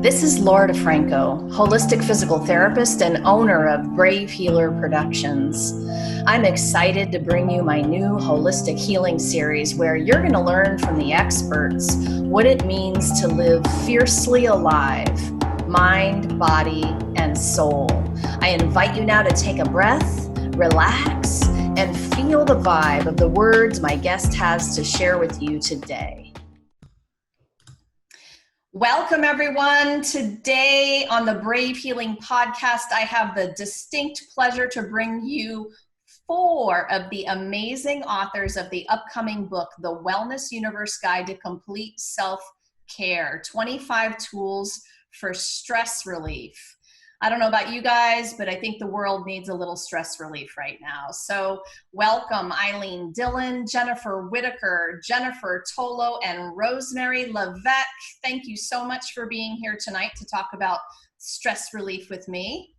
This is Laura DeFranco, holistic physical therapist and owner of Brave Healer Productions. I'm excited to bring you my new holistic healing series where you're going to learn from the experts what it means to live fiercely alive, mind, body, and soul. I invite you now to take a breath, relax, and feel the vibe of the words my guest has to share with you today. Welcome, everyone. Today on the Brave Healing Podcast, I have the distinct pleasure to bring you 4 of the amazing authors of the upcoming book, The Wellness Universe Guide to Complete Self-Care, 25 Tools for Stress Relief. I don't know about you guys, but I think the world needs a little stress relief right now. So welcome Eileen Dillon, Jennifer Whitaker, Jennifer Tolo, and Rosemary Levesque. Thank you so much for being here tonight to talk about stress relief with me.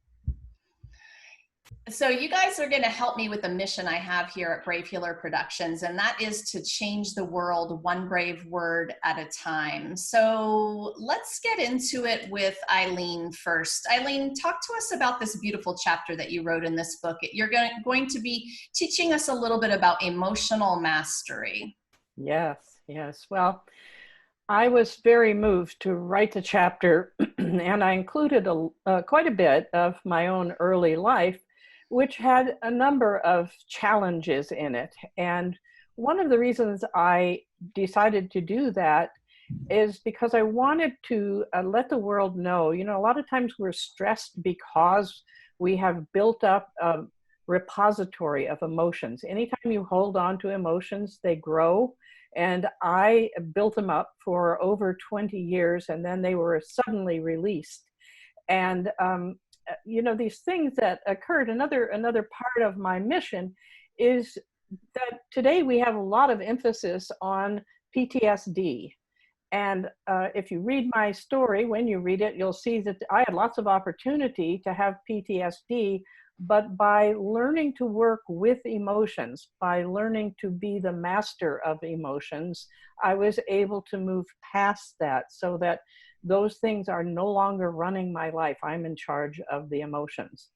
So you guys are going to help me with the mission I have here at Brave Healer Productions, and that is to change the world one brave word at a time. So let's get into it with Eileen first. Eileen, talk to us about this beautiful chapter that you wrote in this book. You're going to be teaching us a little bit about emotional mastery. Yes. Well, I was very moved to write the chapter, and I included quite a bit of my own early life, which had a number of challenges in it. And one of the reasons I decided to do that is because I wanted to let the world know, a lot of times we're stressed because we have built up a repository of emotions. Anytime you hold on to emotions, they grow. And I built them up for over 20 years, and then they were suddenly released. And these things that occurred. Another part of my mission is that today we have a lot of emphasis on PTSD. And if you read my story, when you read it, you'll see that I had lots of opportunity to have PTSD, but by learning to work with emotions, by learning to be the master of emotions, I was able to move past that so that those things are no longer running my life. I'm in charge of the emotions.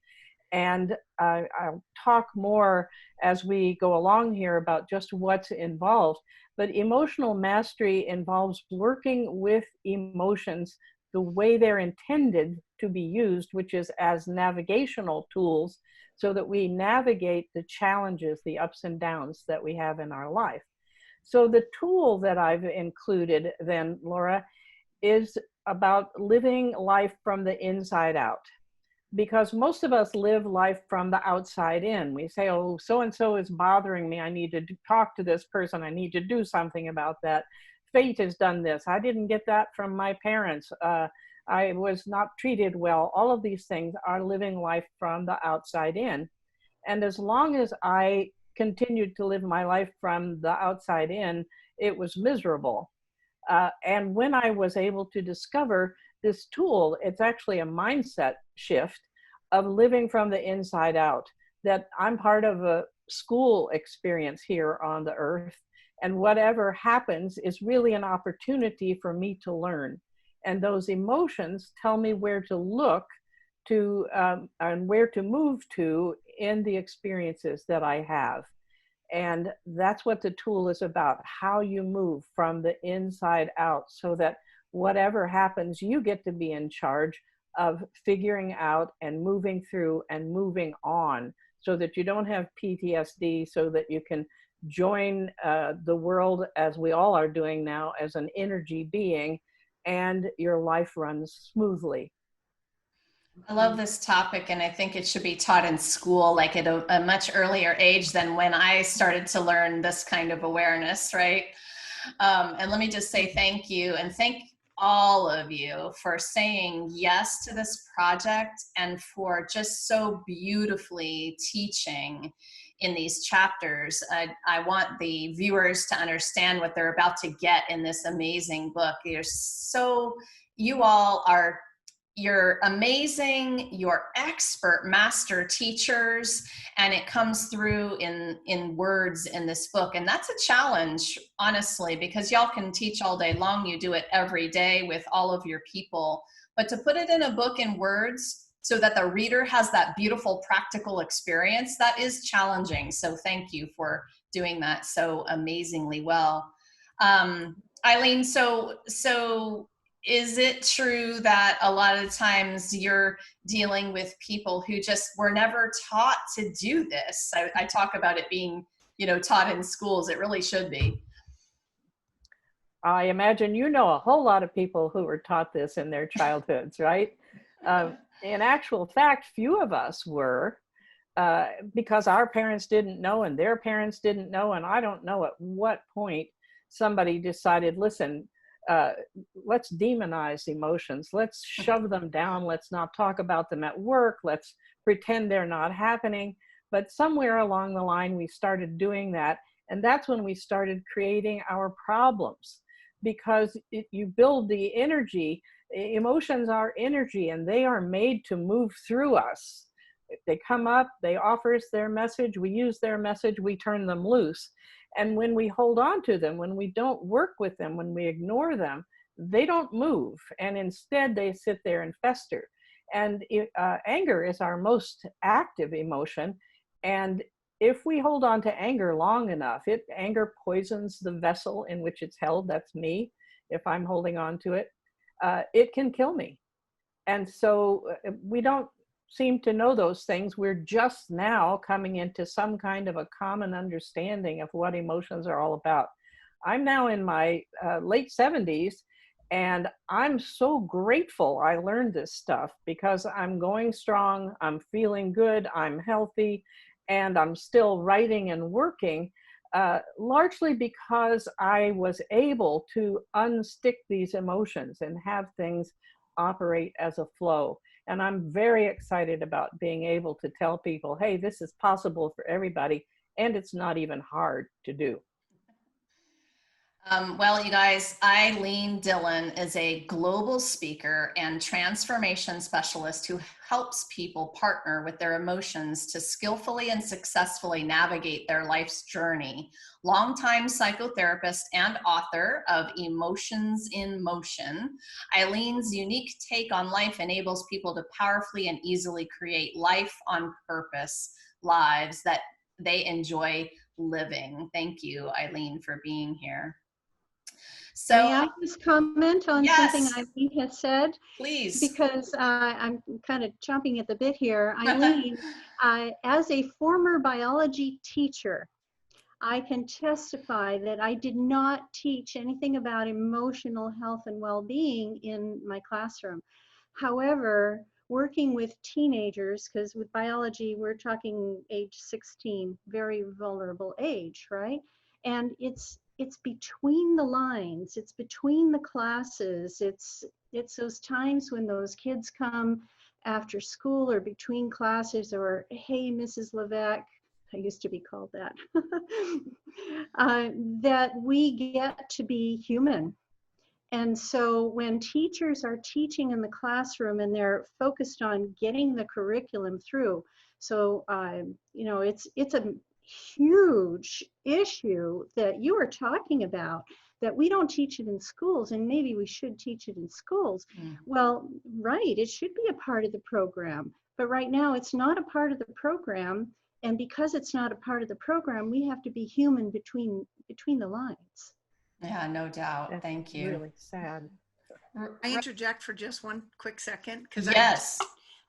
And I'll talk more as we go along here about just what's involved. But emotional mastery involves working with emotions the way they're intended to be used, which is as navigational tools so that we navigate the challenges, the ups and downs that we have in our life. So the tool that I've included then, Laura, is about living life from the inside out. Because most of us live life from the outside in. We say, oh, so-and-so is bothering me. I need to talk to this person. I need to do something about that. Fate has done this. I didn't get that from my parents. I was not treated well. All of these things are living life from the outside in. And as long as I continued to live my life from the outside in, it was miserable. And when I was able to discover this tool, it's actually a mindset shift of living from the inside out, that I'm part of a school experience here on the earth. And whatever happens is really an opportunity for me to learn. And those emotions tell me where to look to and where to move to in the experiences that I have. And that's what the tool is about, how you move from the inside out so that whatever happens, you get to be in charge of figuring out and moving through and moving on so that you don't have PTSD, so that you can join the world as we all are doing now as an energy being, and your life runs smoothly. I love this topic, and I think it should be taught in school, like at a much earlier age than when I started to learn this kind of awareness, right? And let me just say thank you, and thank all of you for saying yes to this project and for just so beautifully teaching in these chapters. I want the viewers to understand what they're about to get in this amazing book. You all are you're amazing, you're expert master teachers, and it comes through in words in this book. And that's a challenge, honestly, because y'all can teach all day long. You do it every day with all of your people. But to put it in a book in words so that the reader has that beautiful practical experience, that is challenging. So thank you for doing that so amazingly well. Eileen, so is it true that a lot of times you're dealing with people who just were never taught to do this? I talk about it being, taught in schools. It really should be. I imagine you know a whole lot of people who were taught this in their childhoods, right? In actual fact, few of us were, because our parents didn't know and their parents didn't know. And I don't know at what point somebody decided, listen, let's demonize emotions. Let's shove them down. Let's not talk about them at work. Let's pretend they're not happening. But somewhere along the line, we started doing that. And that's when we started creating our problems, because you build the energy. Emotions are energy, and they are made to move through us. They come up, they offer us their message, we use their message, we turn them loose. And when we hold on to them, when we don't work with them, when we ignore them, they don't move. And instead they sit there and fester. And anger is our most active emotion. And if we hold on to anger long enough, anger poisons the vessel in which it's held. That's me. If I'm holding on to it, it can kill me. And so we don't seem to know those things. We're just now coming into some kind of a common understanding of what emotions are all about. I'm now in my late 70s, and I'm so grateful I learned this stuff, because I'm going strong, I'm feeling good, I'm healthy, and I'm still writing and working, largely because I was able to unstick these emotions and have things operate as a flow. And I'm very excited about being able to tell people, hey, this is possible for everybody, and it's not even hard to do. Well, you guys, Eileen Dillon is a global speaker and transformation specialist who helps people partner with their emotions to skillfully and successfully navigate their life's journey. Longtime psychotherapist and author of Emotions in Motion, Eileen's unique take on life enables people to powerfully and easily create life on purpose lives that they enjoy living. Thank you, Eileen, for being here. So, may I just comment on something yes, Eileen has said? please. Because I'm kind of chomping at the bit here. Eileen, as a former biology teacher, I can testify that I did not teach anything about emotional health and well-being in my classroom. However, working with teenagers, because with biology, we're talking age 16, very vulnerable age, right? And it's between the lines, it's between the classes, it's those times when those kids come after school or between classes, or, hey, Mrs. Levesque, I used to be called that, that we get to be human. And so when teachers are teaching in the classroom and they're focused on getting the curriculum through, so it's a huge issue that you are talking about, that we don't teach it in schools, and maybe we should teach it in schools. Well, right, it should be a part of the program, but right now it's not a part of the program. And because it's not a part of the program, we have to be human between the lines. Yeah, no doubt. That's Thank you. really sad. I interject for just one quick second? Because yes.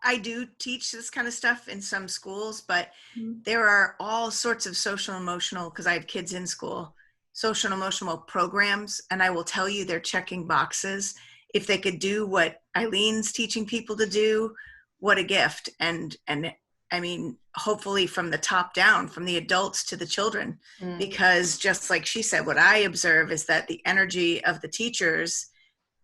I do teach this kind of stuff in some schools, but there are all sorts of social emotional, because I have kids in school, social emotional programs, and I will tell you they're checking boxes. If they could do what Eileen's teaching people to do, what a gift. And I mean, hopefully from the top down, from the adults to the children, because just like she said, what I observe is that the energy of the teachers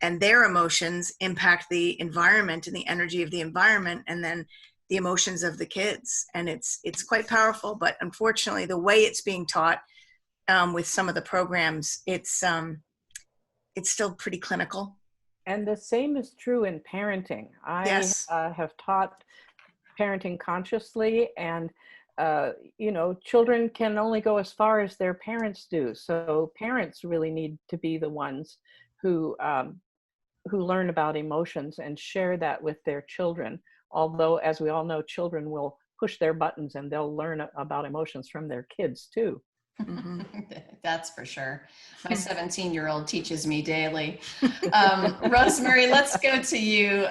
and their emotions impact the environment and the energy of the environment, and then the emotions of the kids. And it's quite powerful, but unfortunately the way it's being taught with some of the programs, it's still pretty clinical. And the same is true in parenting. I Yes. have taught parenting consciously, and children can only go as far as their parents do. So parents really need to be the ones who learn about emotions and share that with their children. Although, as we all know, children will push their buttons and they'll learn about emotions from their kids too. Mm-hmm. That's for sure. My 17-year-old teaches me daily. Rosemary, let's go to you.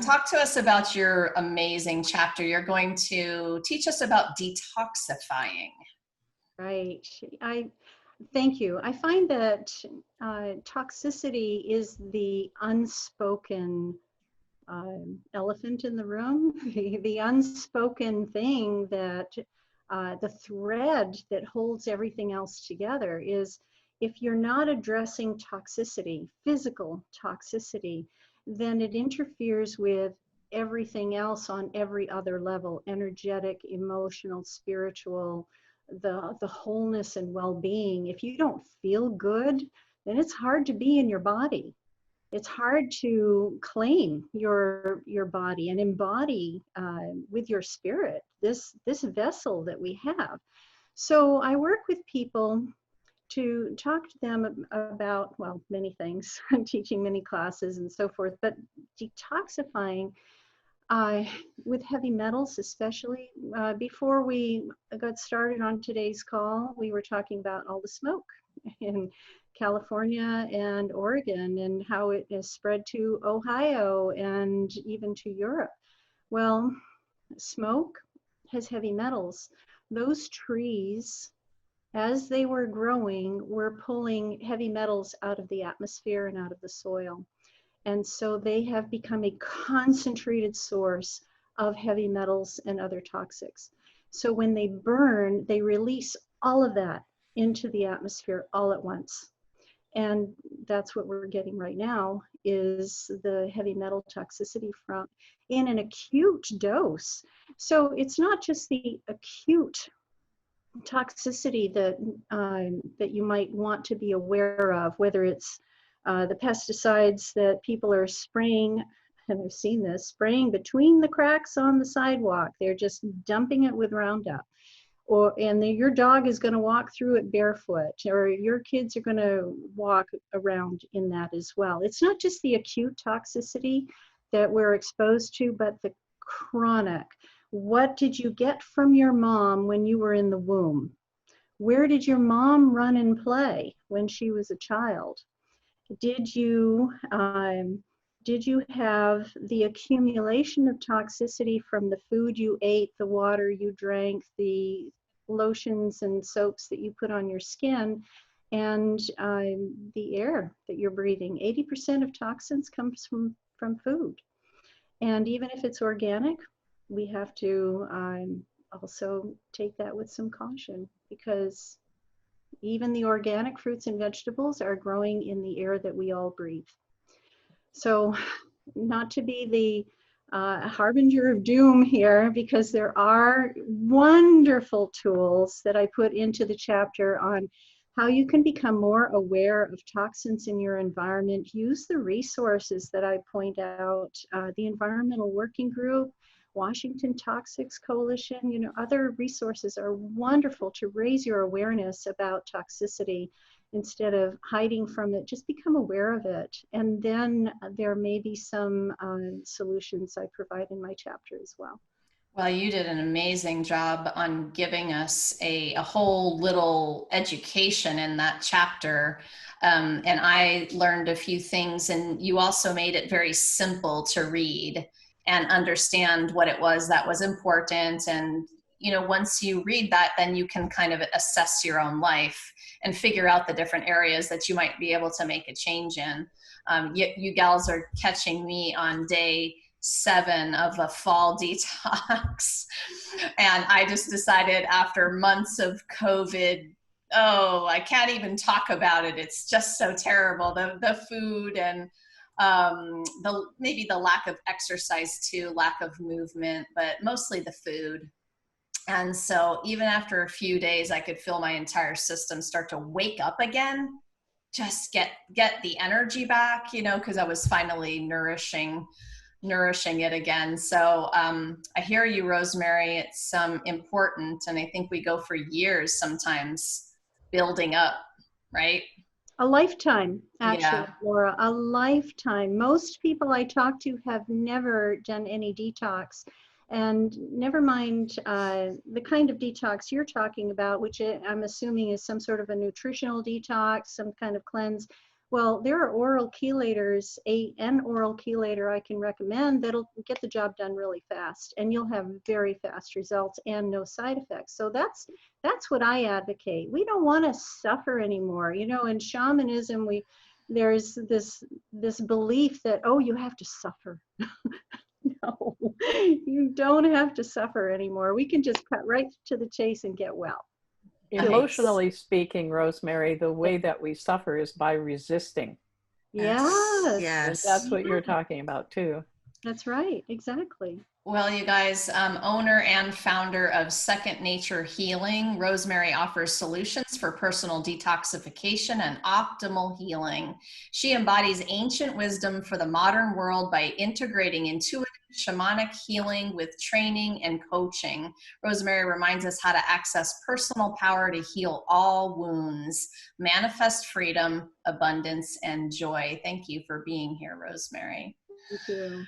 Talk to us about your amazing chapter. You're going to teach us about detoxifying. Right. Thank you. I find that toxicity is the unspoken elephant in the room, the unspoken thing that the thread that holds everything else together is, if you're not addressing toxicity, physical toxicity, then it interferes with everything else on every other level: energetic, emotional, spiritual, the wholeness and well-being. If you don't feel good, then it's hard to be in your body. It's hard to claim your body and embody with your spirit this vessel that we have. So I work with people to talk to them about, well, many things. I'm teaching many classes and so forth, but detoxifying with heavy metals, especially. Before we got started on today's call, we were talking about all the smoke in California and Oregon and how it has spread to Ohio and even to Europe. Well, smoke has heavy metals. Those trees, as they were growing, were pulling heavy metals out of the atmosphere and out of the soil. And so they have become a concentrated source of heavy metals and other toxics. So when they burn, they release all of that into the atmosphere all at once. And that's what we're getting right now, is the heavy metal toxicity from in an acute dose. So it's not just the acute toxicity that you might want to be aware of, whether it's the pesticides that people are spraying, and I've seen this, spraying between the cracks on the sidewalk. They're just dumping it with Roundup. Your dog is going to walk through it barefoot, or your kids are going to walk around in that as well. It's not just the acute toxicity that we're exposed to, but the chronic. What did you get from your mom when you were in the womb? Where did your mom run and play when she was a child? Did you have the accumulation of toxicity from the food you ate, the water you drank, the lotions and soaps that you put on your skin, and the air that you're breathing? 80% of toxins comes from food. And even if it's organic, we have to also take that with some caution, because even the organic fruits and vegetables are growing in the air that we all breathe. So not to be the harbinger of doom here, because there are wonderful tools that I put into the chapter on how you can become more aware of toxins in your environment. Use the resources that I point out, the Environmental Working Group, Washington Toxics Coalition, other resources are wonderful to raise your awareness about toxicity. Instead of hiding from it, just become aware of it. And then there may be some solutions I provide in my chapter as well. Well, you did an amazing job on giving us a whole little education in that chapter. And I learned a few things, and you also made it very simple to read and understand what it was that was important. And, once you read that, then you can kind of assess your own life and figure out the different areas that you might be able to make a change in. You gals are catching me on day 7 of a fall detox. And I just decided, after months of COVID, I can't even talk about it. It's just so terrible. The food and maybe the lack of exercise too, lack of movement, but mostly the food. And so even after a few days, I could feel my entire system start to wake up again just get the energy back, you know, because I was finally nourishing it again. So I hear you, Rosemary. It's important, and I think we go for years sometimes building up, right? A lifetime, actually, Yeah. Laura, a lifetime. Most people I talk to have never done any detox. And never mind the kind of detox you're talking about, which I'm assuming is some sort of a nutritional detox, some kind of cleanse. Well, there are oral chelators, an oral chelator I can recommend that'll get the job done really fast, and you'll have very fast results and no side effects. So that's what I advocate. We don't want to suffer anymore. You know, in shamanism, there's this belief that, oh, you have to suffer. No, you don't have to suffer anymore. We can just cut right to the chase and get well. Emotionally speaking, Rosemary, the way that we suffer is by resisting. Yes. Yes. That's what you're talking about too. That's right. Exactly. Well, you guys, owner and founder of Second Nature Healing, Rosemary offers solutions for personal detoxification and optimal healing. She embodies ancient wisdom for the modern world by integrating intuitive shamanic healing with training and coaching. Rosemary reminds us how to access personal power to heal all wounds, manifest freedom, abundance, and joy. Thank you for being here, Rosemary. Thank you.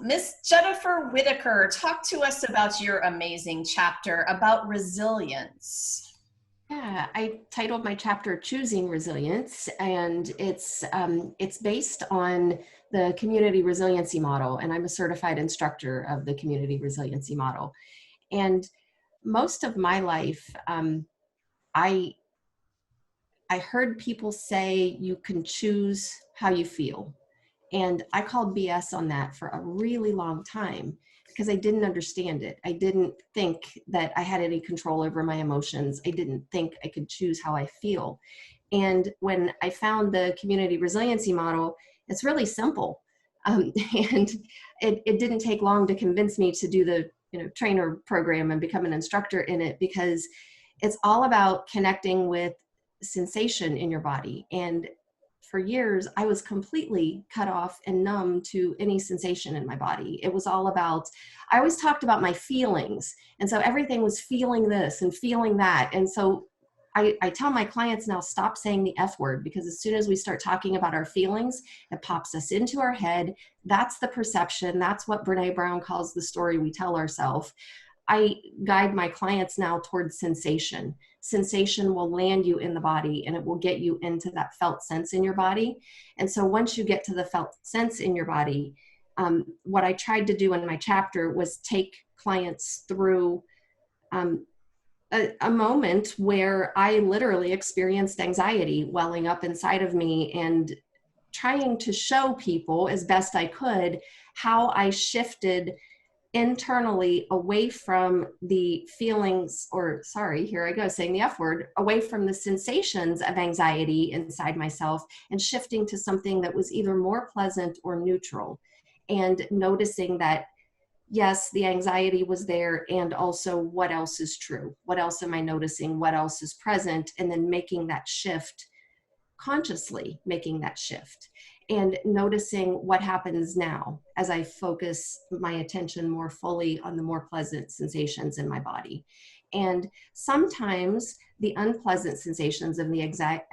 Miss Jennifer Whitaker, talk to us about your amazing chapter about resilience. Yeah, I titled my chapter Choosing Resilience, and it's based on the community resiliency model, and I'm a certified instructor of the community resiliency model. And most of my life, I heard people say you can choose how you feel. And I called BS on that for a really long time because I didn't understand it. I didn't think that I had any control over my emotions. I didn't think I could choose how I feel. And when I found the community resiliency model, it's really simple. And it didn't take long to convince me to do the trainer program and become an instructor in it, because it's all about connecting with sensation in your body. And for years, I was completely cut off and numb to any sensation in my body. It was all about, I always talked about my feelings. And so everything was feeling this and feeling that. And so I tell my clients now, stop saying the F word, because as soon as we start talking about our feelings, it pops us into our head. That's the perception. That's what Brene Brown calls the story we tell ourselves. I guide my clients now towards sensation. Sensation will land you in the body, and it will get you into that felt sense in your body. And so once you get to the felt sense in your body, what I tried to do in my chapter was take clients through a moment where I literally experienced anxiety welling up inside of me, and trying to show people as best I could how I shifted internally away from the feelings, or sorry, here I go saying the F word, away from the sensations of anxiety inside myself, and shifting to something that was either more pleasant or neutral, and noticing that yes, the anxiety was there, and also what else is true? What else am I noticing? What else is present? And then making that shift, consciously making that shift, and noticing what happens now as I focus my attention more fully on the more pleasant sensations in my body. And sometimes the unpleasant sensations of the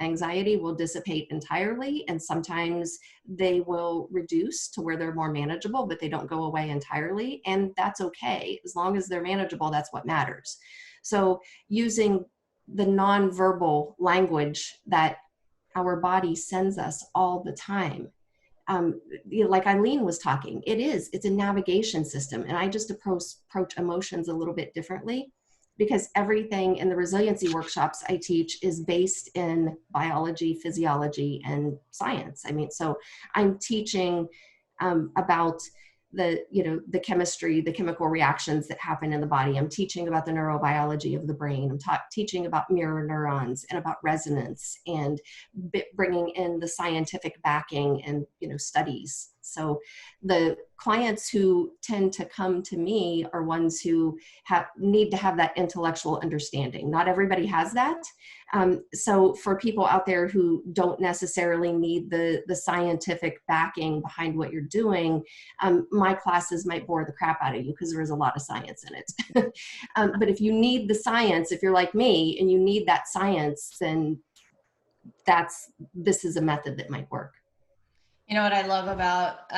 anxiety will dissipate entirely, and sometimes they will reduce to where they're more manageable, but they don't go away entirely. And that's okay. As long as they're manageable, that's what matters. So using the nonverbal language that our body sends us all the time. Like Eileen was talking, it's a navigation system. And I just approach emotions a little bit differently, because everything in the resiliency workshops I teach is based in biology, physiology, and science. I mean, so I'm teaching about the chemistry, the chemical reactions that happen in the body. I'm teaching about the neurobiology of the brain. I'm teaching about mirror neurons and about resonance, and bringing in the scientific backing and studies So the clients who tend to come to me are ones who need to have that intellectual understanding. Not everybody has that. So for people out there who don't necessarily need the scientific backing behind what you're doing, my classes might bore the crap out of you because there is a lot of science in it. But if you need the science, if you're like me and you need that science, then this is a method that might work. You know what I love about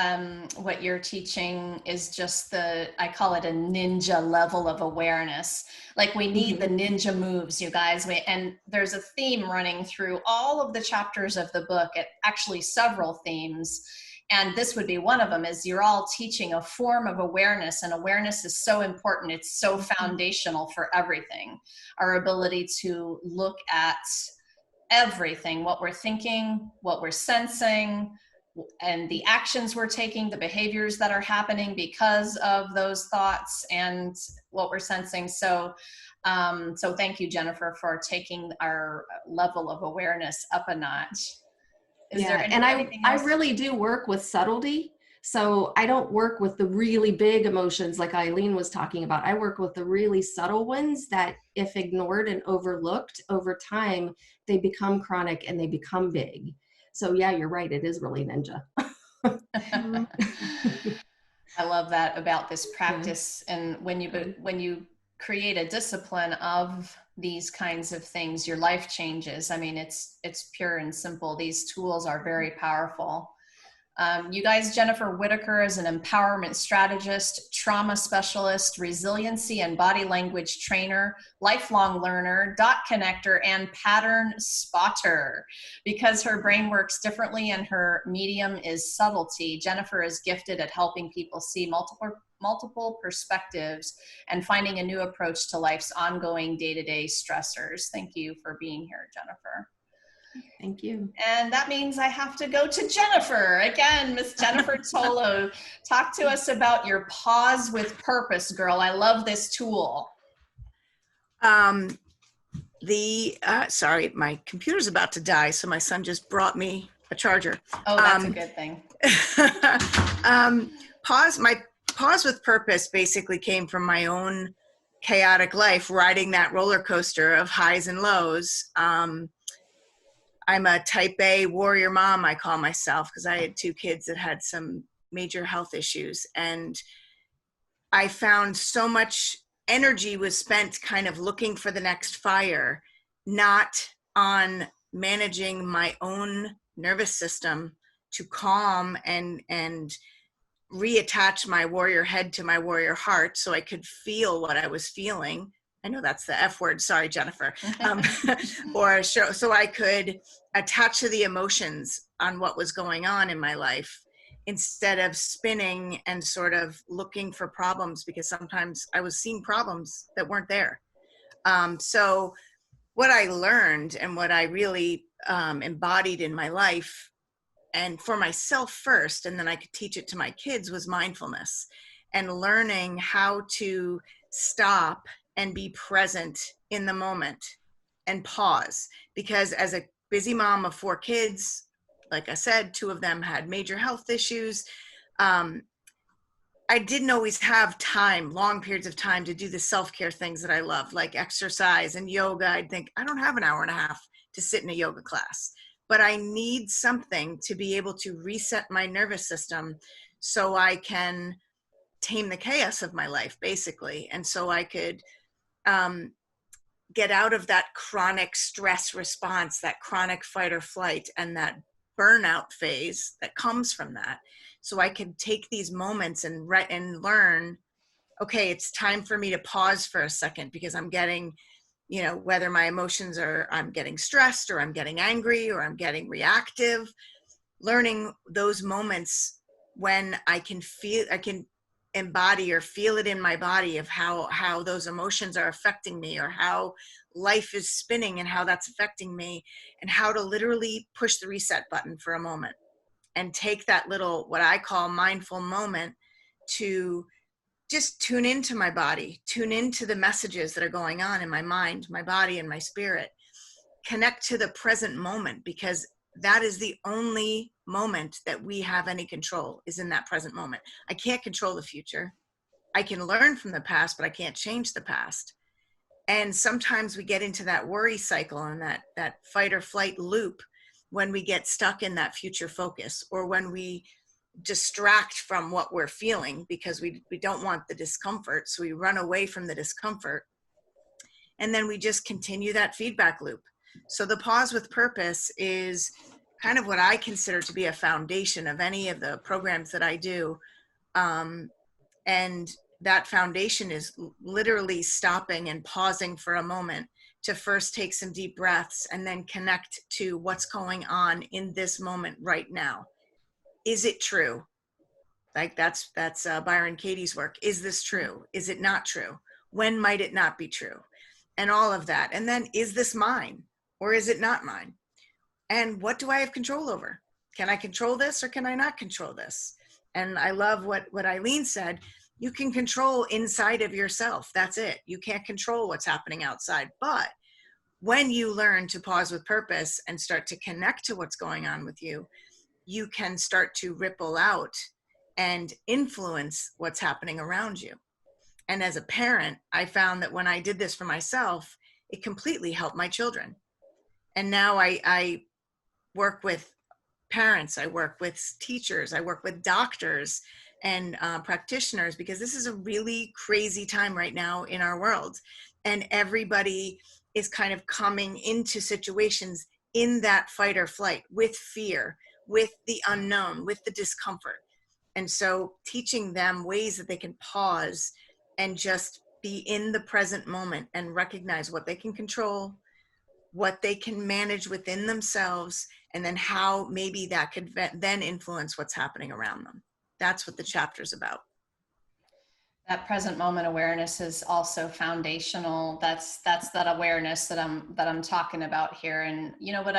what you're teaching is just I call it a ninja level of awareness. Like we need the ninja moves, you guys. And there's a theme running through all of the chapters of the book, actually several themes. And this would be one of them, is you're all teaching a form of awareness, and awareness is so important. It's so foundational for everything. Our ability to look at everything, what we're thinking, what we're sensing, and the actions we're taking, the behaviors that are happening because of those thoughts and what we're sensing. So thank you, Jennifer, for taking our level of awareness up a notch. I really do work with subtlety. So I don't work with the really big emotions like Eileen was talking about. I work with the really subtle ones that, if ignored and overlooked over time, they become chronic and they become big. So yeah, you're right. It is really ninja. I love that about this practice. And when you create a discipline of these kinds of things, your life changes. I mean, it's pure and simple. These tools are very powerful. You guys, Jennifer Whitaker is an empowerment strategist, trauma specialist, resiliency and body language trainer, lifelong learner, dot connector, and pattern spotter. Because her brain works differently and her medium is subtlety, Jennifer is gifted at helping people see multiple perspectives and finding a new approach to life's ongoing day-to-day stressors. Thank you for being here, Jennifer. Thank you. And that means I have to go to Jennifer. Again, Miss Jennifer Tolo, talk to us about your Pause with Purpose, girl. I love this tool. Sorry, my computer's about to die, so my son just brought me a charger. Oh, that's a good thing. My Pause with Purpose basically came from my own chaotic life, riding that roller coaster of highs and lows. I'm a type A warrior mom, I call myself, because I had 2 kids that had some major health issues. And I found so much energy was spent kind of looking for the next fire, not on managing my own nervous system to calm and reattach my warrior head to my warrior heart so I could feel what I was feeling. I know that's the F word. Sorry, Jennifer. So I could attach to the emotions on what was going on in my life instead of spinning and sort of looking for problems, because sometimes I was seeing problems that weren't there. So what I learned and what I really embodied in my life, and for myself first, and then I could teach it to my kids, was mindfulness and learning how to stop and be present in the moment and pause. Because as a busy mom of 4 kids, like I said, 2 of them had major health issues. I didn't always have time, long periods of time, to do the self-care things that I love, like exercise and yoga. I'd think, I don't have an hour and a half to sit in a yoga class, but I need something to be able to reset my nervous system so I can tame the chaos of my life, basically. And so I could get out of that chronic stress response, that chronic fight or flight, and that burnout phase that comes from that. So I could take these moments and learn, okay, it's time for me to pause for a second, because I'm getting, whether my emotions are, I'm getting stressed or I'm getting angry or I'm getting reactive, learning those moments when I can embody or feel it in my body of how those emotions are affecting me, or how life is spinning and how that's affecting me, and how to literally push the reset button for a moment and take that little, what I call mindful moment, to just tune into my body, tune into the messages that are going on in my mind, my body, and my spirit, connect to the present moment, because that is the only moment that we have any control is in that present moment. I can't control the future. I can learn from the past, but I can't change the past. And sometimes we get into that worry cycle and that fight or flight loop when we get stuck in that future focus, or when we distract from what we're feeling because we don't want the discomfort. So we run away from the discomfort. And then we just continue that feedback loop. So the pause with purpose is kind of what I consider to be a foundation of any of the programs that I do. And that foundation is literally stopping and pausing for a moment to first take some deep breaths and then connect to what's going on in this moment right now. Is it true? Like that's Byron Katie's work. Is this true? Is it not true? When might it not be true? And all of that. And then, is this mine or is it not mine? And what do I have control over? Can I control this or can I not control this? And I love what Eileen said. You can control inside of yourself. That's it. You can't control what's happening outside. But when you learn to pause with purpose and start to connect to what's going on with you, you can start to ripple out and influence what's happening around you. And as a parent, I found that when I did this for myself, it completely helped my children. And now I work with parents, I work with teachers, I work with doctors and practitioners, because this is a really crazy time right now in our world. And everybody is kind of coming into situations in that fight or flight, with fear, with the unknown, with the discomfort. And so teaching them ways that they can pause and just be in the present moment and recognize what they can control, what they can manage within themselves, and then how maybe that could then influence what's happening around them. That's what the chapter's about. That present moment awareness is also foundational. That's that awareness that I'm talking about here. And you know what,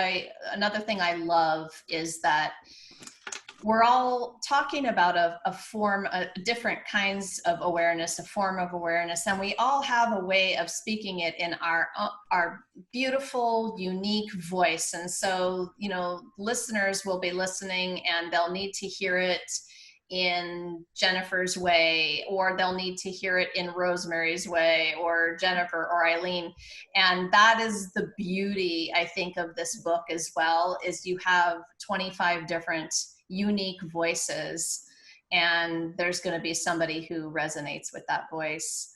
another thing I love is that we're all talking about a form, different kinds of awareness, a form of awareness, and we all have a way of speaking it in our beautiful, unique voice. And so, you know, listeners will be listening and they'll need to hear it in Jennifer's way, or they'll need to hear it in Rosemary's way, or Jennifer or Eileen. And that is the beauty, I think, of this book as well, is you have 25 different unique voices, and there's going to be somebody who resonates with that voice.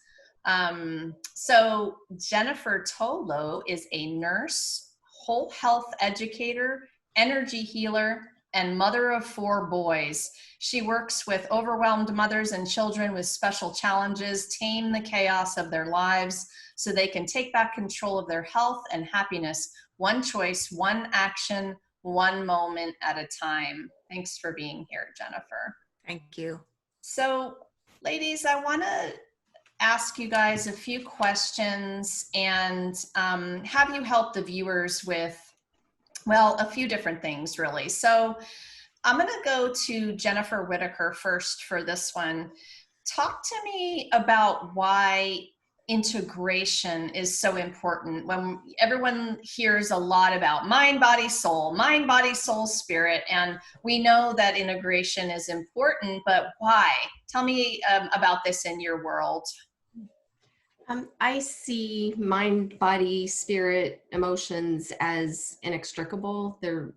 So Jennifer Tolo is a nurse, whole health educator, energy healer, and mother of 4 boys. She works with overwhelmed mothers and children with special challenges, tame the chaos of their lives so they can take back control of their health and happiness, one choice, one action, one moment at a time. Thanks for being here, Jennifer. Thank you. So, ladies, I want to ask you guys a few questions and have you help the viewers with, well, a few different things, really. So I'm going to go to Jennifer Whitaker first for this one. Talk to me about why integration is so important. When everyone hears a lot about mind, body, soul, spirit, and we know that integration is important, but why? Tell me about this in your world. I see mind, body, spirit, emotions as inextricable. They're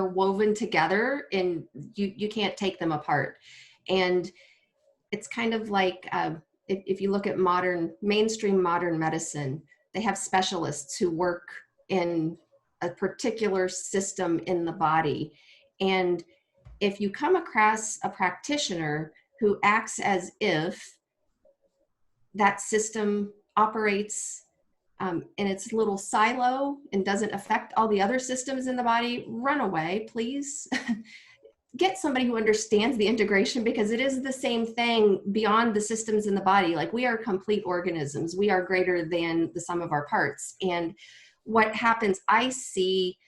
woven together, and you can't take them apart. And it's kind of like if you look at mainstream modern medicine, they have specialists who work in a particular system in the body. And if you come across a practitioner who acts as if that system operates in its little silo and doesn't affect all the other systems in the body, run away, please. Get somebody who understands the integration, because it is the same thing beyond the systems in the body. Like, we are complete organisms. We are greater than the sum of our parts. And what happens, I see,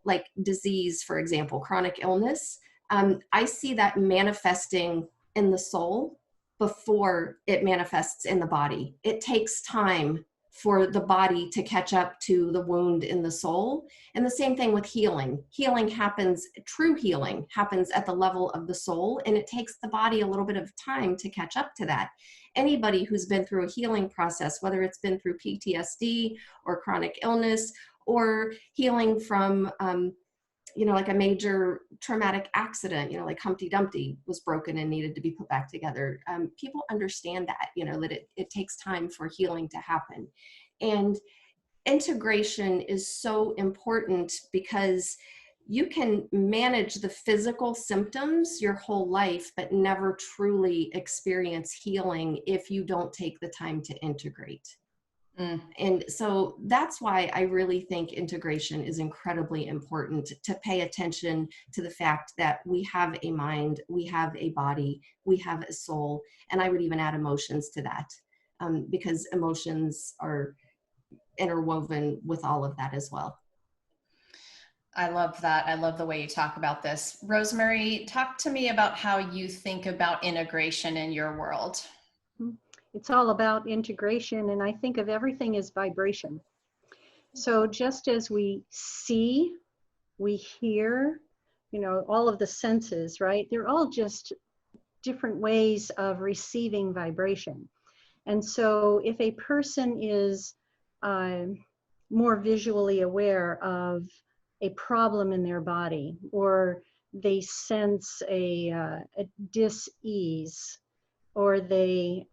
like disease, for example, chronic illness, I see that manifesting in the soul before it manifests in the body. It takes time for the body to catch up to the wound in the soul. And the same thing with healing. Healing happens, true healing happens at the level of the soul, and it takes the body a little bit of time to catch up to that. Anybody who's been through a healing process, whether it's been through PTSD or chronic illness or healing from, like a major traumatic accident, like Humpty Dumpty was broken and needed to be put back together. People understand that, that it takes time for healing to happen. And integration is so important because you can manage the physical symptoms your whole life, but never truly experience healing if you don't take the time to integrate. And so that's why I really think integration is incredibly important, to pay attention to the fact that we have a mind, we have a body, we have a soul, and I would even add emotions to that, because emotions are interwoven with all of that as well. I love that. I love the way you talk about this. Rosemary, talk to me about how you think about integration in your world. It's all about integration, and I think of everything as vibration. So just as we see, we hear, all of the senses, right? They're all just different ways of receiving vibration. And so if a person is more visually aware of a problem in their body, or they sense a dis-ease, or they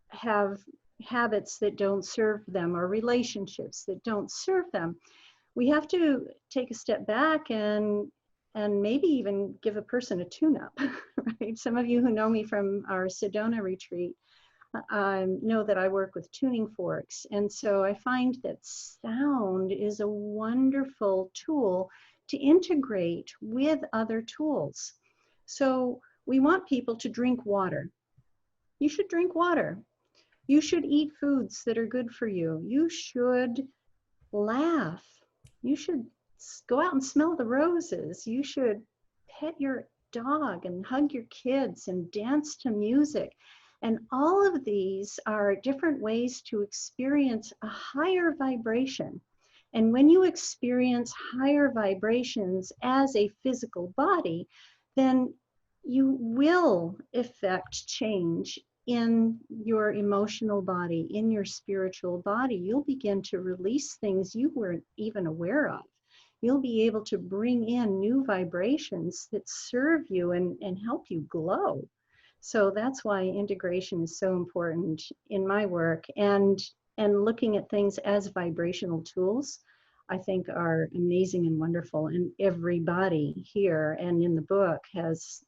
have habits that don't serve them, or relationships that don't serve them, we have to take a step back and maybe even give a person a tune-up, right? Some of you who know me from our Sedona retreat know that I work with tuning forks. And so I find that sound is a wonderful tool to integrate with other tools. So we want people to drink water. You should drink water. You should eat foods that are good for you. You should laugh. You should go out and smell the roses. You should pet your dog and hug your kids and dance to music. And all of these are different ways to experience a higher vibration. And when you experience higher vibrations as a physical body, then you will effect change in your emotional body, in your spiritual body. You'll begin to release things you weren't even aware of. You'll be able to bring in new vibrations that serve you and help you glow. So that's why integration is so important in my work, and looking at things as vibrational tools, I think are amazing and wonderful. And everybody here and in the book has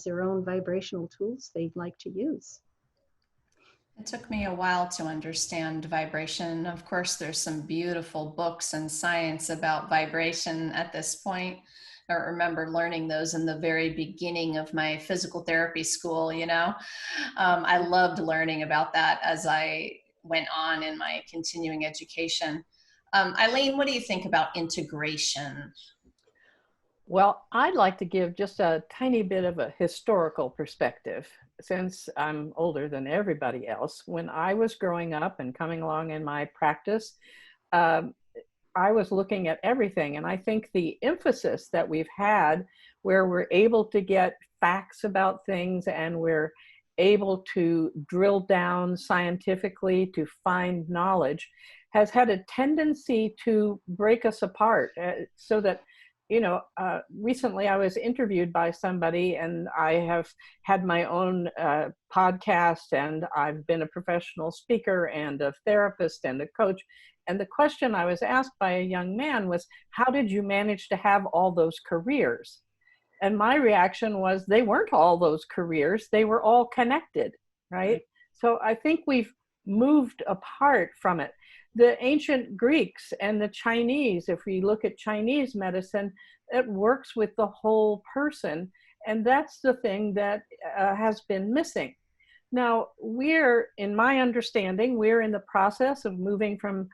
their own vibrational tools they'd like to use. It took me a while to understand vibration. Of course, there's some beautiful books and science about vibration at this point. I remember learning those in the very beginning of my physical therapy school, I loved learning about that as I went on in my continuing education. Eileen, what do you think about integration? Well, I'd like to give just a tiny bit of a historical perspective, since I'm older than everybody else. When I was growing up and coming along in my practice, I was looking at everything. And I think the emphasis that we've had, where we're able to get facts about things and we're able to drill down scientifically to find knowledge, has had a tendency to break us apart, so that recently I was interviewed by somebody, and I have had my own podcast, and I've been a professional speaker and a therapist and a coach. And the question I was asked by a young man was, how did you manage to have all those careers? And my reaction was, they weren't all those careers. They were all connected, right? So I think we've moved apart from it. The ancient Greeks and the Chinese, if we look at Chinese medicine, it works with the whole person. And that's the thing that has been missing. Now, in my understanding, we're in the process of moving from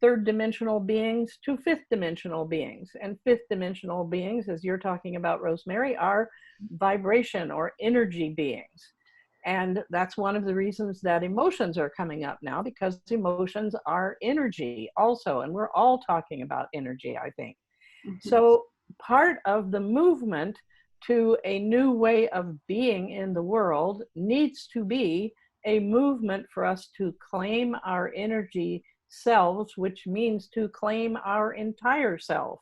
third dimensional beings to fifth dimensional beings. And fifth dimensional beings, as you're talking about, Rosemary, are vibration or energy beings. And that's one of the reasons that emotions are coming up now, because emotions are energy also. And we're all talking about energy, I think. So part of the movement to a new way of being in the world needs to be a movement for us to claim our energy selves, which means to claim our entire self.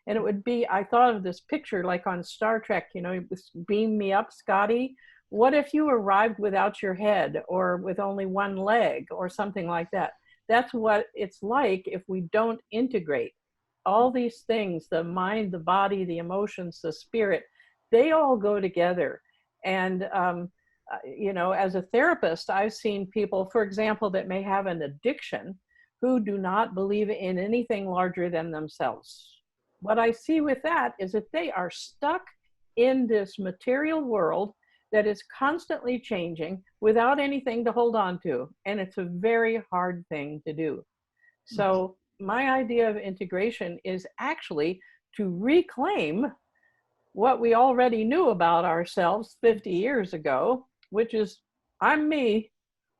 And it would be, I thought of this picture like on Star Trek, you know, beam me up, Scotty. What if you arrived without your head or with only one leg or something like that? That's what it's like if we don't integrate all these things, the mind, the body, the emotions, the spirit, they all go together. And, you know, as a therapist, I've seen people, for example, that may have an addiction who do not believe in anything larger than themselves. What I see with that is that they are stuck in this material world that is constantly changing without anything to hold on to. And it's a very hard thing to do. So my idea of integration is actually to reclaim what we already knew about ourselves 50 years ago, which is I'm me,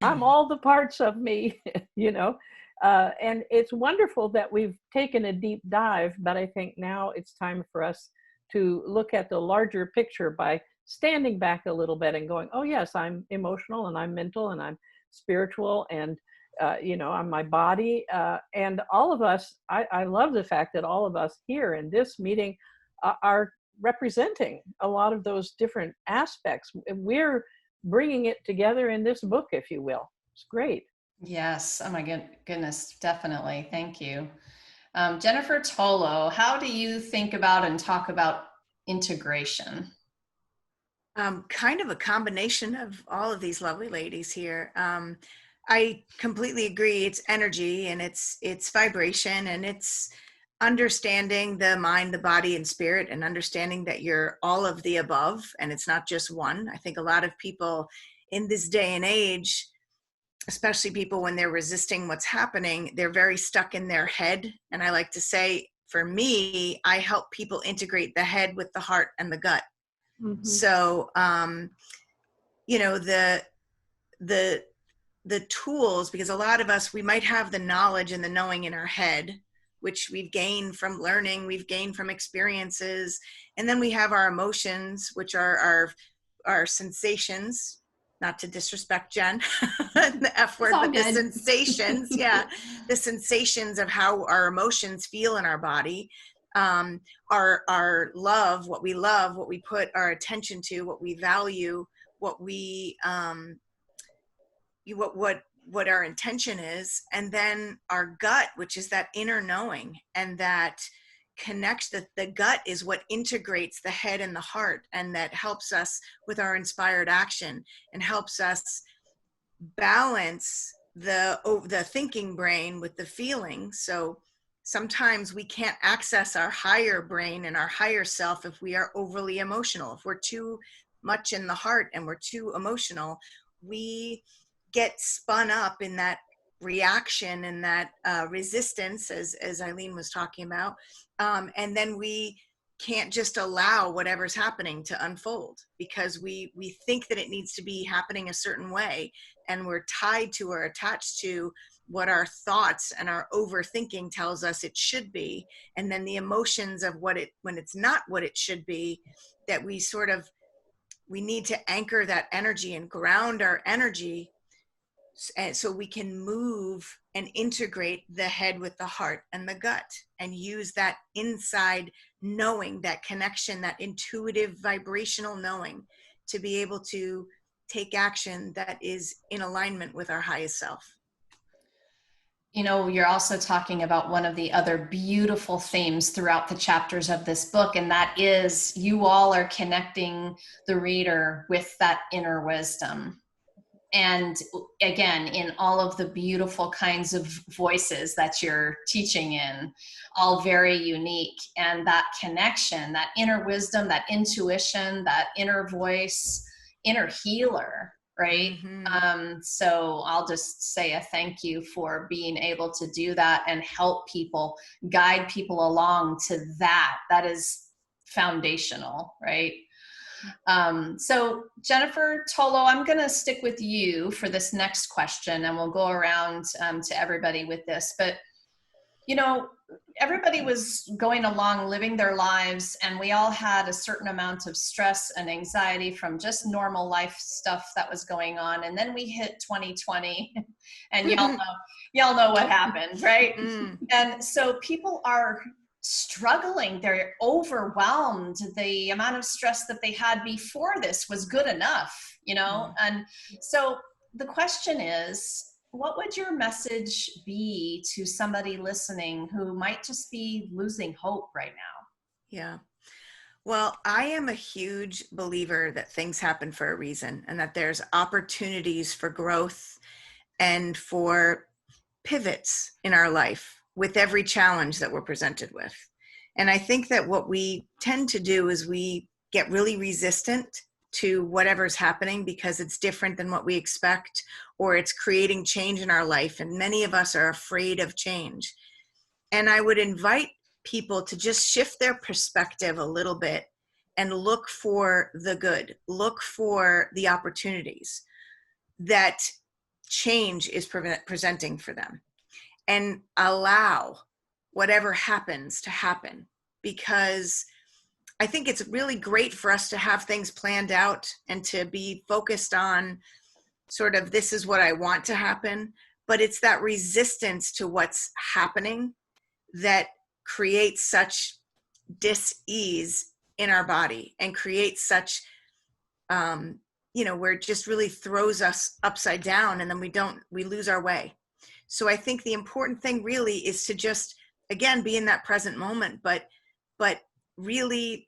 I'm all the parts of me, you know. And it's wonderful that we've taken a deep dive, but I think now it's time for us to look at the larger picture by standing back a little bit and going, oh yes, I'm emotional and I'm mental and I'm spiritual and you know, I'm my body. And all of us, I love the fact that all of us here in this meeting are representing a lot of those different aspects. We're bringing it together in this book, if you will. It's great. Yes. Oh my goodness. Definitely. Thank you. Jennifer Tolo, how do you think about and talk about integration? Kind of a combination of all of these lovely ladies here. I completely agree. It's energy and it's vibration and it's understanding the mind, the body, and spirit, and understanding that you're all of the above and it's not just one. I think a lot of people in this day and age, especially people when they're resisting what's happening, they're very stuck in their head. And I like to say, for me, I help people integrate the head with the heart and the gut. So, you know, the tools, because a lot of us, we might have the knowledge and the knowing in our head, which we've gained from learning, we've gained from experiences. And then we have our emotions, which are our sensations, not to disrespect Jen, the F word, but the sensations, yeah, the sensations of how our emotions feel in our body. Our love, what we put our attention to, what we value, what we, what our intention is, and then our gut, which is that inner knowing, and that connects, that the gut is what integrates the head and the heart, and that helps us with our inspired action and helps us balance the thinking brain with the feeling. So sometimes we can't access our higher brain and our higher self if we are overly emotional. If we're too much in the heart and we're too emotional, we get spun up in that reaction and that resistance, as Eileen was talking about. And then we can't just allow whatever's happening to unfold because we think that it needs to be happening a certain way. And we're tied to or attached to what our thoughts and our overthinking tells us it should be. And then the emotions of when it's not what it should be, that we need to anchor that energy and ground our energy so we can move and integrate the head with the heart and the gut and use that inside knowing, that connection, that intuitive vibrational knowing to be able to take action that is in alignment with our highest self. You know, you're also talking about one of the other beautiful themes throughout the chapters of this book, and that is you all are connecting the reader with that inner wisdom. And again, in all of the beautiful kinds of voices that you're teaching in, all very unique. And that connection, that inner wisdom, that intuition, that inner voice, inner healer, right? So I'll just say a thank you for being able to do that and help people, guide people along to that. That is foundational, right? So Jennifer Tolo, I'm going to stick with you for this next question, and we'll go around to everybody with this. But, you know, everybody was going along living their lives, and we all had a certain amount of stress and anxiety from just normal life stuff that was going on. And then we hit 2020 and y'all know what happened, right? And so people are struggling, they're overwhelmed. The amount of stress that they had before this was good enough, you know? And so the question is, what would your message be to somebody listening who might just be losing hope right now? Yeah. Well, I am a huge believer that things happen for a reason, and that there's opportunities for growth and for pivots in our life with every challenge that we're presented with. And I think that what we tend to do is we get really resistant to whatever's happening because it's different than what we expect, or it's creating change in our life. And many of us are afraid of change. And I would invite people to just shift their perspective a little bit and look for the good, look for the opportunities that change is presenting for them, and allow whatever happens to happen. Because I think it's really great for us to have things planned out and to be focused on sort of, this is what I want to happen, but it's that resistance to what's happening that creates such dis-ease in our body and creates such, where it just really throws us upside down, and then we lose our way. So I think the important thing really is to just, again, be in that present moment, but really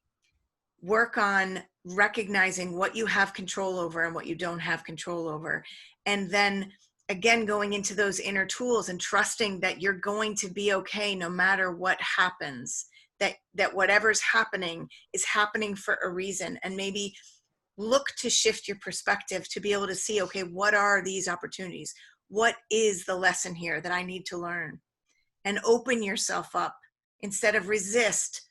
work on recognizing what you have control over and what you don't have control over. And then again, going into those inner tools and trusting that you're going to be okay no matter what happens, that whatever's happening is happening for a reason. And maybe look to shift your perspective to be able to see, okay, what are these opportunities? What is the lesson here that I need to learn? And open yourself up instead of resist.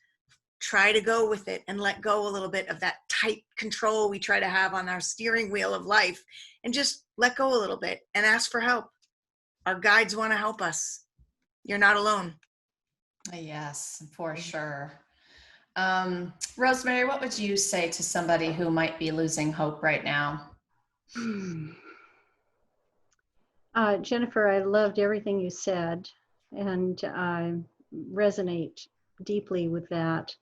Try to go with it and let go a little bit of that tight control we try to have on our steering wheel of life, and just let go a little bit and ask for help. Our guides want to help us. You're not alone. Yes, for sure. Rosemary, what would you say to somebody who might be losing hope right now? Jennifer, I loved everything you said, and I resonate deeply with that.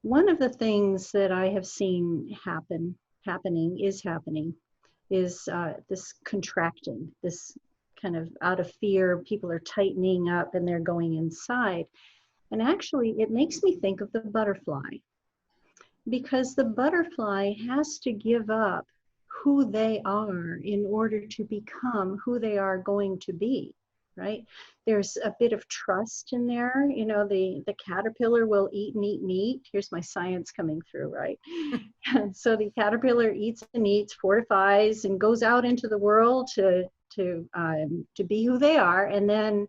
One of the things that I have seen happening is this contracting, this kind of out of fear, people are tightening up and they're going inside. And actually, it makes me think of the butterfly, because the butterfly has to give up who they are in order to become who they are going to be, right? There's a bit of trust in there. You know, the caterpillar will eat and eat and eat. Here's my science coming through, right? So the caterpillar eats and eats, fortifies, and goes out into the world to be who they are. And then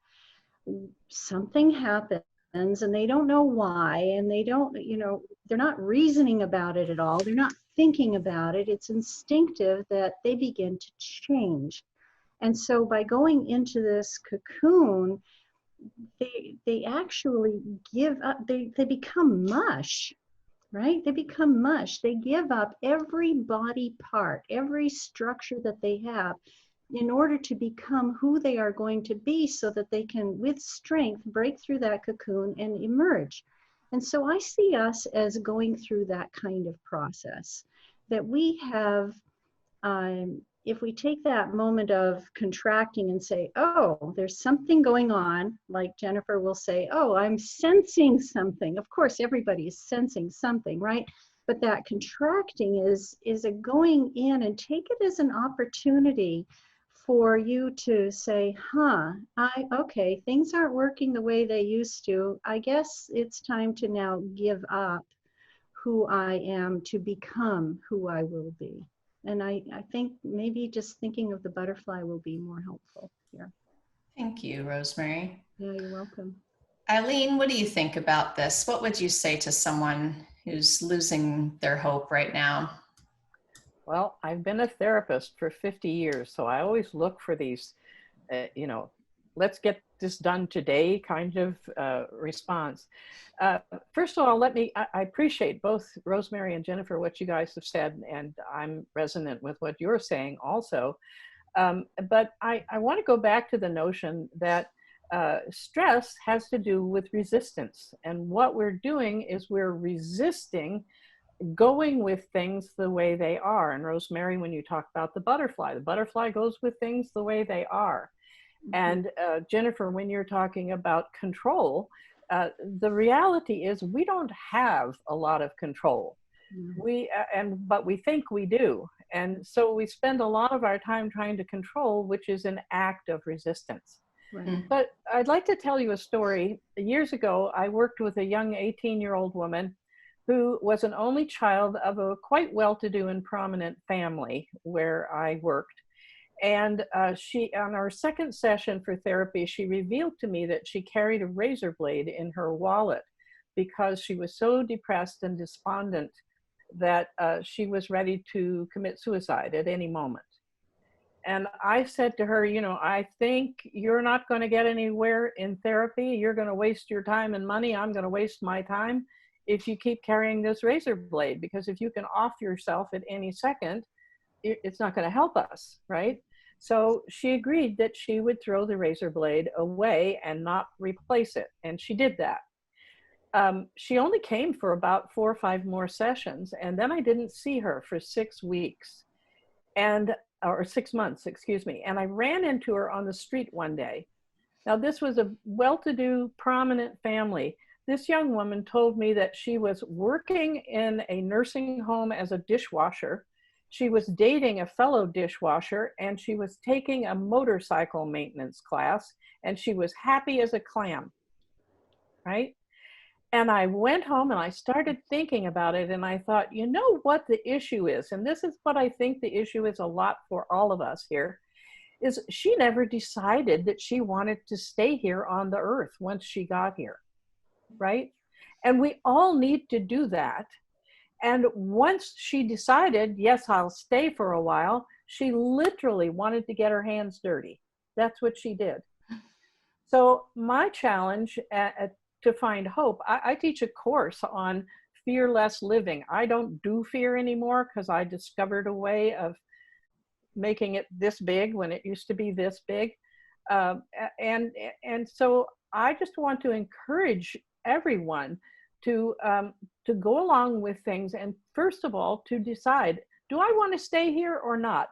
something happens, and they don't know why, and they don't, they're not reasoning about it at all. They're not thinking about it. It's instinctive that they begin to change. And so by going into this cocoon, they actually give up, they become mush, right? They become mush. They give up every body part, every structure that they have, in order to become who they are going to be, so that they can, with strength, break through that cocoon and emerge. And so I see us as going through that kind of process, that we have, if we take that moment of contracting and say, oh, there's something going on, like Jennifer will say, oh, I'm sensing something. Of course, everybody is sensing something, right? But that contracting is a going in, and take it as an opportunity for you to say, okay, things aren't working the way they used to. I guess it's time to now give up who I am to become who I will be. And I think maybe just thinking of the butterfly will be more helpful here. Thank you, Rosemary. Yeah, you're welcome. Eileen, what do you think about this? What would you say to someone who's losing their hope right now? Well, I've been a therapist for 50 years, so I always look for these, you know, let's get this done today kind of response. Uh, First of all, I appreciate both Rosemary and Jennifer, what you guys have said, and I'm resonant with what you're saying also. But I want to go back to the notion that stress has to do with resistance. And what we're doing is we're resisting going with things the way they are. And Rosemary, when you talk about the butterfly goes with things the way they are. And Jennifer, when you're talking about control, the reality is we don't have a lot of control. But we think we do. And so we spend a lot of our time trying to control, which is an act of resistance. Right. But I'd like to tell you a story. Years ago, I worked with a young 18-year-old woman who was an only child of a quite well-to-do and prominent family where I worked. And she, on our second session for therapy, she revealed to me that she carried a razor blade in her wallet because she was so depressed and despondent that she was ready to commit suicide at any moment. And I said to her, you know, I think you're not going to get anywhere in therapy. You're going to waste your time and money. I'm going to waste my time if you keep carrying this razor blade, because if you can off yourself at any second, it's not going to help us, right? So she agreed that she would throw the razor blade away and not replace it. And she did that. She only came for about 4 or 5 more sessions. And then I didn't see her for 6 weeks or 6 months, excuse me. And I ran into her on the street one day. Now, this was a well-to-do, prominent family. This young woman told me that she was working in a nursing home as a dishwasher. She was dating a fellow dishwasher, and she was taking a motorcycle maintenance class, and she was happy as a clam, right? And I went home and I started thinking about it, and I thought, you know what the issue is? And this is what I think the issue is a lot for all of us here, is she never decided that she wanted to stay here on the earth once she got here, right? And we all need to do that. And once she decided, yes, I'll stay for a while, she literally wanted to get her hands dirty. That's what she did. So my challenge to find hope, I teach a course on fearless living. I don't do fear anymore because I discovered a way of making it this big when it used to be this big. And so I just want to encourage everyone to go along with things, and first of all, to decide, do I want to stay here or not?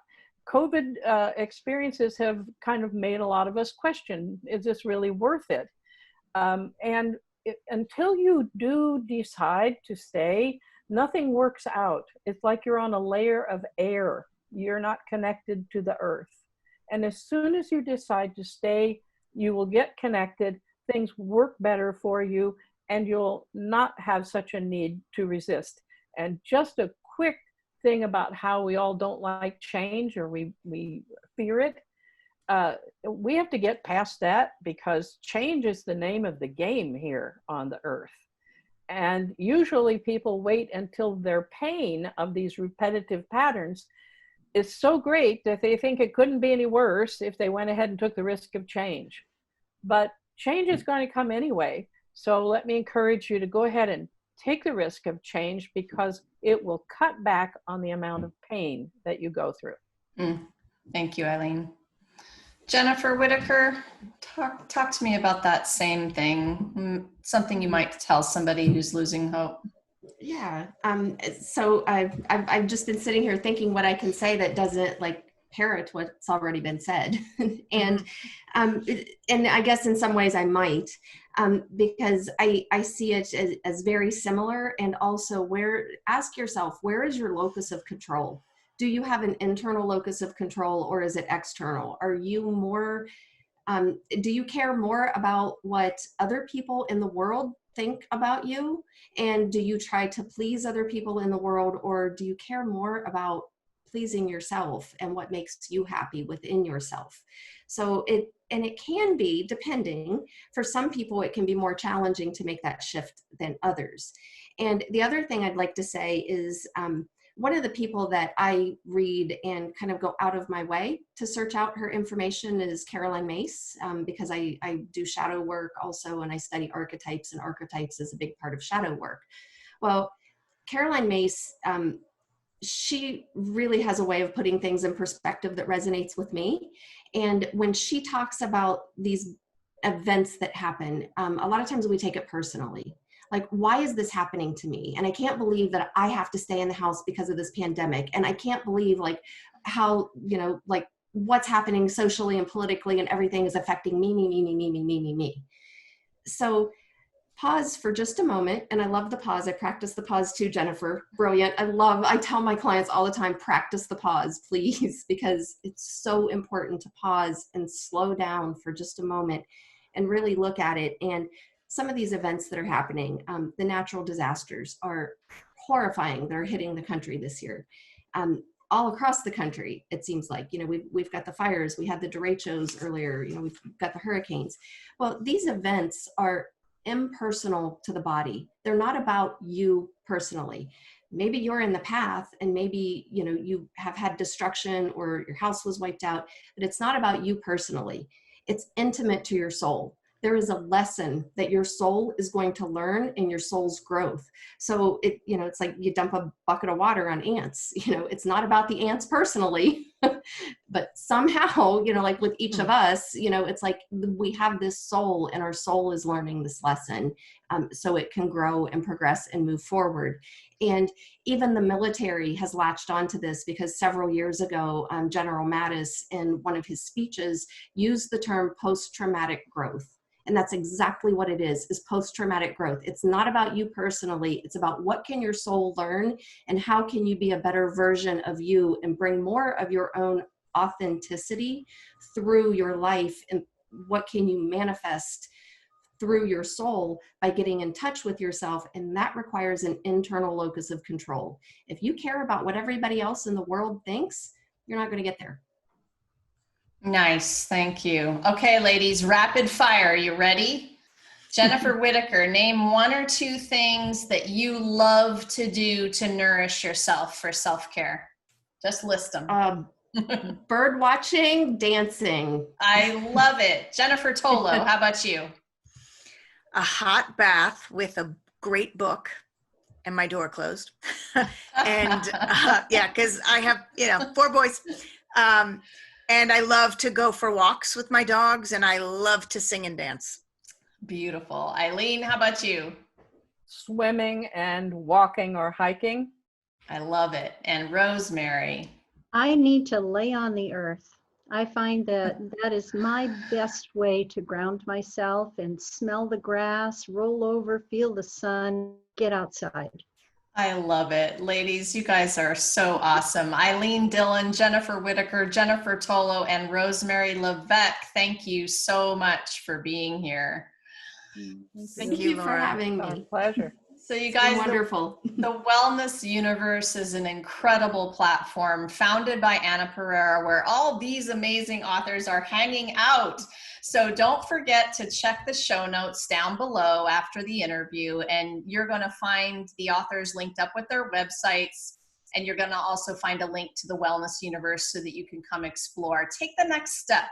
COVID experiences have kind of made a lot of us question, is this really worth it? Until you do decide to stay, nothing works out. It's like you're on a layer of air. You're not connected to the earth. And as soon as you decide to stay, you will get connected, things work better for you, and you'll not have such a need to resist. And just a quick thing about how we all don't like change, or we fear it. We have to get past that, because change is the name of the game here on the earth. And usually people wait until their pain of these repetitive patterns is so great that they think it couldn't be any worse if they went ahead and took the risk of change. But change is going to come anyway. So let me encourage you to go ahead and take the risk of change, because it will cut back on the amount of pain that you go through. Thank you, Eileen. Jennifer Whitaker, talk to me about that same thing, something you might tell somebody who's losing hope. Yeah. So I've just been sitting here thinking what I can say that doesn't parrot what's already been said. And I guess in some ways I might, because I see it as very similar. And also, ask yourself, where is your locus of control? Do you have an internal locus of control, or is it external? Are you more, do you care more about what other people in the world think about you? And do you try to please other people in the world, or do you care more about pleasing yourself and what makes you happy within yourself? So it can be, depending, for some people it can be more challenging to make that shift than others. And the other thing I'd like to say is, one of the people that I read and kind of go out of my way to search out her information is Caroline Myss, because I do shadow work also, and I study archetypes, and archetypes is a big part of shadow work. Well, Caroline Myss, she really has a way of putting things in perspective that resonates with me. And when she talks about these events that happen, a lot of times we take it personally. Like, why is this happening to me? And I can't believe that I have to stay in the house because of this pandemic. And I can't believe like how, like what's happening socially and politically and everything is affecting me. So pause for just a moment. And I love the pause. I practice the pause too, Jennifer. Brilliant. I tell my clients all the time, practice the pause, please, because it's so important to pause and slow down for just a moment and really look at it. And some of these events that are happening, the natural disasters are horrifying. They're hitting the country this year. All across the country, it seems like, we've got the fires, we had the derechos earlier, we've got the hurricanes. Well, these events are impersonal to the body. They're not about you personally. Maybe you're in the path and maybe, you have had destruction or your house was wiped out, but it's not about you personally. It's intimate to your soul. There is a lesson that your soul is going to learn in your soul's growth. So it's like you dump a bucket of water on ants. It's not about the ants personally, but somehow, like with each of us, it's like we have this soul and our soul is learning this lesson, so it can grow and progress and move forward. And even the military has latched onto this, because several years ago, General Mattis, in one of his speeches, used the term post-traumatic growth. And that's exactly what it is post-traumatic growth. It's not about you personally. It's about what can your soul learn and how can you be a better version of you and bring more of your own authenticity through your life, and what can you manifest through your soul by getting in touch with yourself. And that requires an internal locus of control. If you care about what everybody else in the world thinks, you're not going to get there. Nice. Thank you. Okay, ladies, rapid fire. You ready? Jennifer Whitaker, name one or two things that you love to do to nourish yourself for self-care. Just list them. Bird watching, dancing. I love it. Jennifer Tolo, how about you? A hot bath with a great book and my door closed. And because I have, 4 boys. And I love to go for walks with my dogs, and I love to sing and dance. Beautiful. Eileen, how about you? Swimming and walking or hiking. I love it. And Rosemary? I need to lay on the earth. I find that is my best way to ground myself and smell the grass, roll over, feel the sun, get outside. I love it. Ladies, you guys are so awesome. Eileen Dillon, Jennifer Whitaker, Jennifer Tolo, and Rosemary Levesque, thank you so much for being here. Thank you for having me. Pleasure. So you guys, wonderful. The Wellness Universe is an incredible platform founded by Anna Pereira, where all these amazing authors are hanging out. So don't forget to check the show notes down below after the interview, and you're going to find the authors linked up with their websites, and you're going to also find a link to the Wellness Universe so that you can come explore. Take the next step.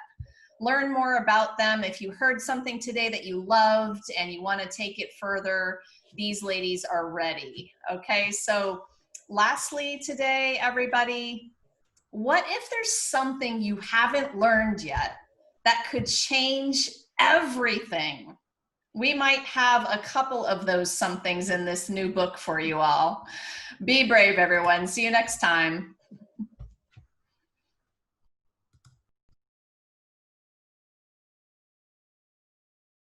Learn more about them. If you heard something today that you loved and you want to take it further, these ladies are ready. Okay, so lastly today, everybody, what if there's something you haven't learned yet that could change everything? We might have a couple of those somethings in this new book for you all. Be brave, everyone. See you next time.